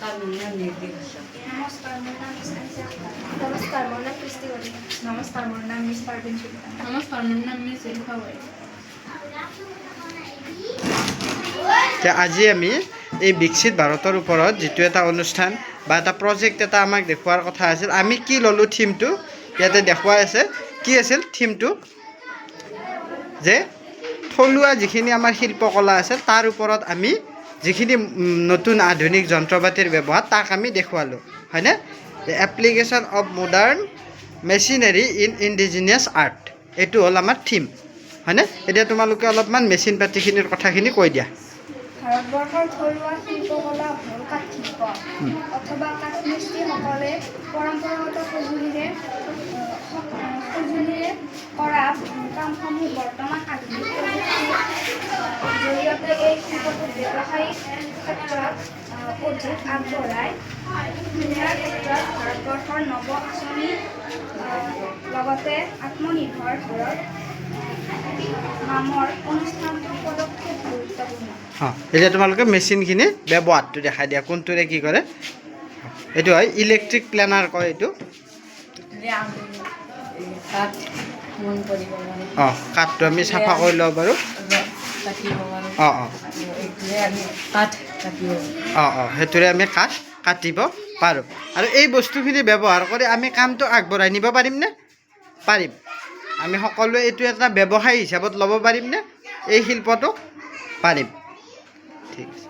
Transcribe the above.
নমস্কাৰ মোৰ নাম ইস্কাঞ্চা নমস্কাৰ মোৰ নাম কৃষ্টি গৰি নমস্কাৰ মোৰ নাম মিছ পাৰ্ভিন চুলতান নমস্কাৰ মোৰ নাম মিছ জেলিফা গৰি আজি আমি এই বিকশিত ভাৰতৰ ওপৰত যিটো এটা অনুষ্ঠান বা এটা প্ৰজেক্ট এটা আমাক দেখুৱাৰ কথা আছিল আমি কি ল'লোঁ থিমটো ইয়াতে দেখুৱাই আছে কি আছিল থিমটো যে থলুৱা যিখিনি আমাৰ শিল্পকলা আছে তাৰ ওপৰত আমি যিখিনি নতুন আধুনিক যন্ত্ৰপাতিৰ ব্যৱহাৰ তাক আমি দেখুৱালোঁ হয়নে application of modern machinery in indigenous art এইটো হ'ল আমাৰ থিম হয়নে এতিয়া তোমালোকে অলপমান মেচিন পাতিখিনিৰ কথাখিনি কৈ দিয়া ভাৰতবৰ্ষৰ থলুৱা শিল্পকলা হ'ল কাঠ শিল্প অথবা কাঠ মিস্ত্ৰীসকলে পৰম্পৰাগত সঁজুলিৰে কৰা কামসমূহ বৰ্তমান আধুনিক প্ৰযুক্তিৰ জৰিয়তে এই শিল্পটো ব্যৱসায়িক ক্ষেত্ৰত অধিক আগবঢ়ায় ইয়াৰ ক্ষেত্ৰত ভাৰতবৰ্ষৰ নৱ আঁচনি লগতে আত্মনিৰ্ভৰ ভাৰত নামৰ অনুষ্ঠানটো পদক্ষেপ গুৰুত্বপূৰ্ণ এতিয়া তোমালোকে মেচিনখিনি ব্যৱহাৰটো দেখাই দিয়া কোনটোৰে কি কৰে এইটো হয় ইলেক্ট্ৰিক প্লেনাৰ কয় এইটো কাঠটো আমি চাফা কৰি ল'ব পাৰোঁ সেইটোৰে আমি কাঠ কাটিব পাৰোঁ আৰু এই বস্তুখিনি ব্যৱহাৰ কৰি আমি কামটো আগবঢ়াই নিব পাৰিমনে পাৰিম আমি সকলোৱে এইটো এটা ব্যৱসায় হিচাপত ল'ব পাৰিমনে এই শিল্পটো পাৰিম ঠিক আছে